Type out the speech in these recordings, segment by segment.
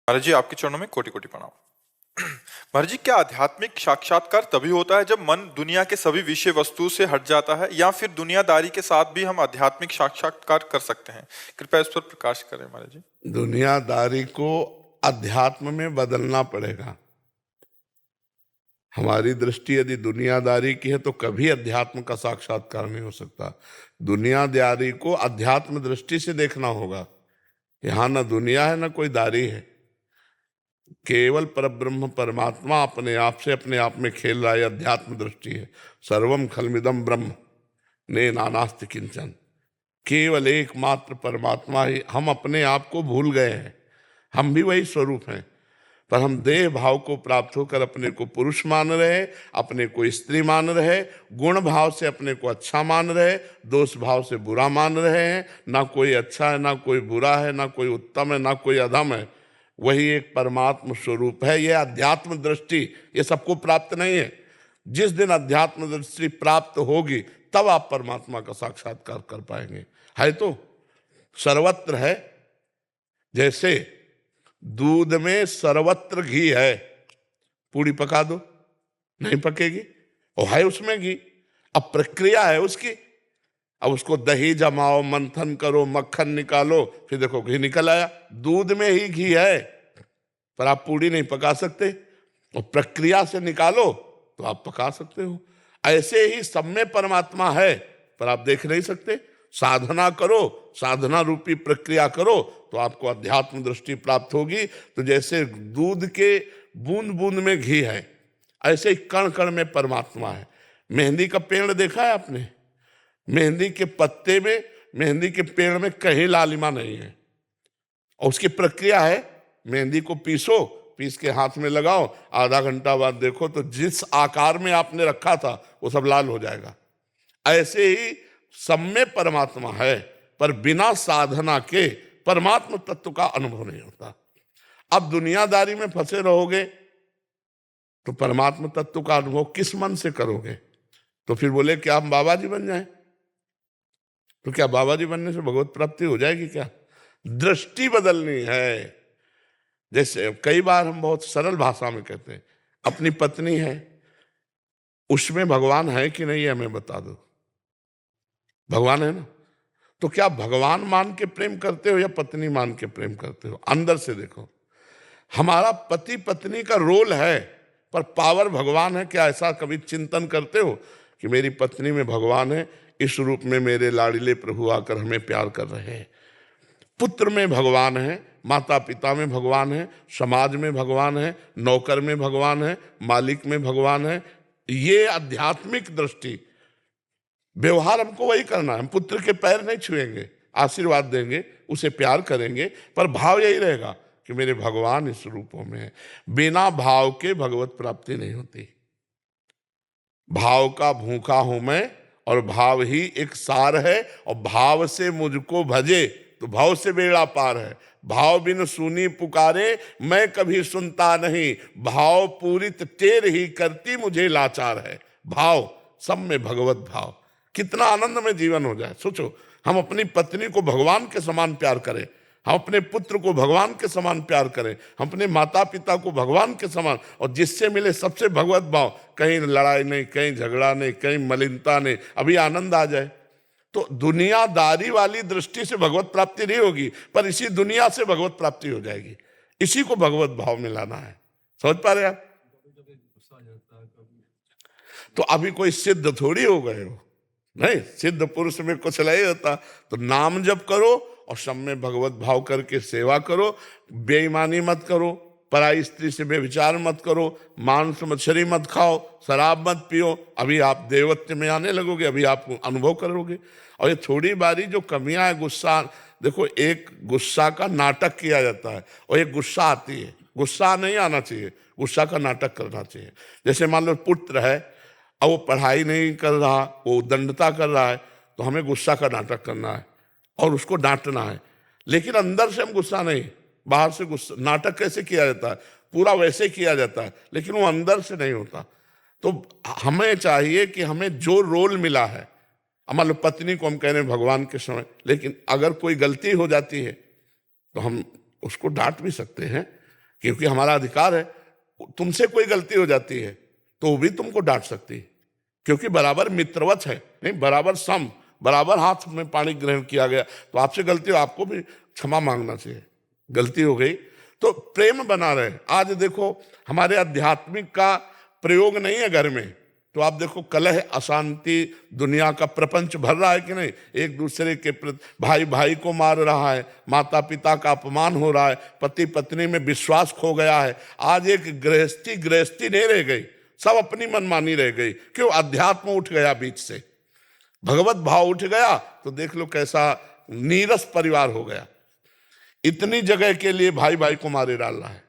महाराज जी, आपके चरणों में कोटि कोटि प्रणाम। महाराज जी, क्या आध्यात्मिक साक्षात्कार तभी होता है जब मन दुनिया के सभी विषय वस्तु से हट जाता है, या फिर दुनियादारी के साथ भी हम आध्यात्मिक साक्षात्कार कर सकते हैं? कृपया इस पर प्रकाश करें महाराज जी। दुनियादारी को अध्यात्म में बदलना पड़ेगा। हमारी दृष्टि यदि दुनियादारी की है तो कभी अध्यात्म का साक्षात्कार नहीं हो सकता। दुनियादारी को अध्यात्म दृष्टि से देखना होगा। यहाँ न दुनिया है न कोई दारी है, केवल परब्रह्म परमात्मा अपने आप से अपने आप में खेल रहा है। अध्यात्म दृष्टि है। सर्वम खलमिदम ब्रह्म ने नानास्ति किंचन, केवल एकमात्र परमात्मा ही। हम अपने आप को भूल गए हैं। हम भी वही स्वरूप हैं, पर हम देह भाव को प्राप्त होकर अपने को पुरुष मान रहे, अपने को स्त्री मान रहे, गुण भाव से अपने को अच्छा मान रहे, दोष भाव से बुरा मान रहे हैं। ना कोई अच्छा है, ना कोई बुरा है, ना कोई उत्तम है, ना कोई अधम है। वही एक परमात्म स्वरूप है। यह अध्यात्म दृष्टि ये सबको प्राप्त नहीं है। जिस दिन अध्यात्म दृष्टि प्राप्त होगी तब आप परमात्मा का साक्षात्कार कर पाएंगे। है तो सर्वत्र है। जैसे दूध में सर्वत्र घी है, पूड़ी पका दो नहीं पकेगी, और है उसमें घी। अब प्रक्रिया है उसकी। अब उसको दही जमाओ, मंथन करो, मक्खन निकालो, फिर देखो घी निकल आया। दूध में ही घी है, पर आप पूड़ी नहीं पका सकते। और प्रक्रिया से निकालो तो आप पका सकते हो। ऐसे ही सब में परमात्मा है, पर आप देख नहीं सकते। साधना करो, साधना रूपी प्रक्रिया करो तो आपको अध्यात्म दृष्टि प्राप्त होगी। तो जैसे दूध के बूंद बूंद में घी है, ऐसे ही कण कण में परमात्मा है। मेहंदी का पेड़ देखा है आपने? मेहंदी के पत्ते में, मेहंदी के पेड़ में कहीं लालिमा नहीं है। और उसकी प्रक्रिया है, मेहंदी को पीसो, पीस के हाथ में लगाओ, आधा घंटा बाद देखो तो जिस आकार में आपने रखा था वो सब लाल हो जाएगा। ऐसे ही सब में परमात्मा है, पर बिना साधना के परमात्मा तत्व का अनुभव नहीं होता। अब दुनियादारी में फंसे रहोगे तो परमात्मा तत्व का अनुभव किस मन से करोगे? तो फिर बोले कि हम बाबा जी बन जाएं, तो क्या बाबा जी बनने से भगवत प्राप्ति हो जाएगी? क्या दृष्टि बदलनी है। जैसे कई बार हम बहुत सरल भाषा में कहते हैं, अपनी पत्नी है, उसमें भगवान है कि नहीं है हमें बता दो। भगवान है ना, तो क्या भगवान मान के प्रेम करते हो या पत्नी मान के प्रेम करते हो? अंदर से देखो। हमारा पति पत्नी का रोल है, पर पावर भगवान है। क्या ऐसा कभी चिंतन करते हो कि मेरी पत्नी में भगवान है, इस रूप में मेरे लाडले प्रभु आकर हमें प्यार कर रहे हैं? पुत्र में भगवान है, माता पिता में भगवान है, समाज में भगवान है, नौकर में भगवान है, मालिक में भगवान है। ये आध्यात्मिक दृष्टि। व्यवहार हमको वही करना है। हम पुत्र के पैर नहीं छुएंगे, आशीर्वाद देंगे, उसे प्यार करेंगे, पर भाव यही रहेगा कि मेरे भगवान इस रूपों में है। बिना भाव के भगवत प्राप्ति नहीं होती। भाव का भूखा हूं मैं, और भाव ही एक सार है। और भाव से मुझको भजे तो भाव से बेड़ा पार है। भाव बिन सुनी पुकारे मैं कभी सुनता नहीं, भाव पूरित टेर ही करती मुझे लाचार है। भाव, सब में भगवत भाव, कितना आनंद में जीवन हो जाए। सोचो, हम अपनी पत्नी को भगवान के समान प्यार करें, हम अपने पुत्र को भगवान के समान प्यार करें, हम अपने माता पिता को भगवान के समान, और जिससे मिले सबसे भगवत भाव। कहीं लड़ाई नहीं, कहीं झगड़ा नहीं, कहीं मलिनता नहीं, अभी आनंद आ जाए। तो दुनियादारी वाली दृष्टि से भगवत प्राप्ति नहीं होगी, पर इसी दुनिया से भगवत प्राप्ति हो जाएगी। इसी को भगवत भाव में लाना है। समझ पा रहे आप? तो अभी कोई सिद्ध थोड़ी हो गए हो, नहीं। सिद्ध पुरुष में कुछ नहीं होता। तो नाम जप करो और सब में भगवत भाव करके सेवा करो। बेईमानी मत करो, पराई स्त्री से बेविचार मत करो, मांस मछली मत खाओ, शराब मत पियो। अभी आप देवत्व में आने लगोगे, अभी आप अनुभव करोगे। और ये थोड़ी बारी जो कमियां है, गुस्सा, देखो, एक गुस्सा का नाटक किया जाता है और एक गुस्सा आती है। गुस्सा नहीं आना चाहिए, गुस्सा का नाटक करना चाहिए। जैसे मान लो पुत्र है, अब वो पढ़ाई नहीं कर रहा, वो उद्दंडता कर रहा है, तो हमें गुस्सा का नाटक करना है और उसको डांटना है। लेकिन अंदर से हम गुस्सा नहीं, बाहर से गुस्सा। नाटक कैसे किया जाता है? पूरा वैसे किया जाता है, लेकिन वो अंदर से नहीं होता। तो हमें चाहिए कि हमें जो रोल मिला है, मान लो पत्नी को हम कह रहे हैं भगवान के समय, लेकिन अगर कोई गलती हो जाती है तो हम उसको डांट भी सकते हैं, क्योंकि हमारा अधिकार है। तुमसे कोई गलती हो जाती है तो वो भी तुमको डांट सकती है, क्योंकि बराबर मित्रवत है, नहीं बराबर सम, बराबर हाथ में पानी ग्रहण किया गया। तो आपसे गलती हो, आपको भी क्षमा मांगना चाहिए। गलती हो गई तो प्रेम बना रहे। आज देखो हमारे आध्यात्मिक का प्रयोग नहीं है घर में, तो आप देखो कलह, अशांति, दुनिया का प्रपंच भर रहा है कि नहीं। एक दूसरे के प्रति भाई भाई को मार रहा है, माता पिता का अपमान हो रहा है, पति पत्नी में विश्वास खो गया है। आज एक गृहस्थी नहीं रह गई, सब अपनी मनमानी रह गई। क्यों? अध्यात्म उठ गया बीच से, भगवत भाव उठ गया। तो देख लो कैसा नीरस परिवार हो गया। इतनी जगह के लिए भाई भाई को मारे डाल रहा है।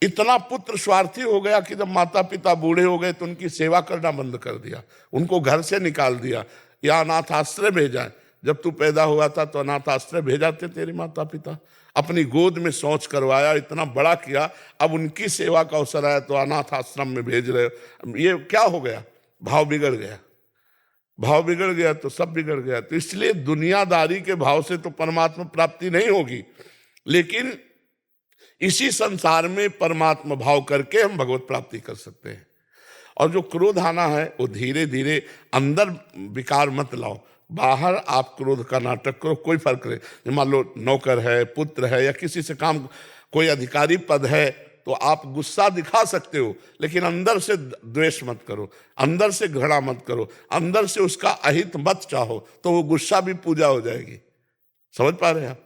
इतना पुत्र स्वार्थी हो गया कि जब माता पिता बूढ़े हो गए तो उनकी सेवा करना बंद कर दिया, उनको घर से निकाल दिया या अनाथ आश्रय भेजा। जब तू पैदा हुआ था तो अनाथ आश्रय भेजा थे तेरे माता पिता, अपनी गोद में शौच करवाया, इतना बड़ा किया। अब उनकी सेवा का अवसर आया तो अनाथ आश्रम में भेज रहे हो। ये क्या हो गया? भाव बिगड़ गया। भाव बिगड़ गया तो सब बिगड़ गया। तो इसलिए दुनियादारी के भाव से तो परमात्मा प्राप्ति नहीं होगी, लेकिन इसी संसार में परमात्मा भाव करके हम भगवत प्राप्ति कर सकते हैं। और जो क्रोध आना है वो धीरे धीरे अंदर विकार मत लाओ, बाहर आप क्रोध का नाटक करो, कोई फर्क नहीं। मान लो नौकर है, पुत्र है, या किसी से काम, कोई अधिकारी पद है, तो आप गुस्सा दिखा सकते हो, लेकिन अंदर से द्वेष मत करो, अंदर से घृणा मत करो, अंदर से उसका अहित मत चाहो, तो वो गुस्सा भी पूजा हो जाएगी। समझ पा रहे हैं आप?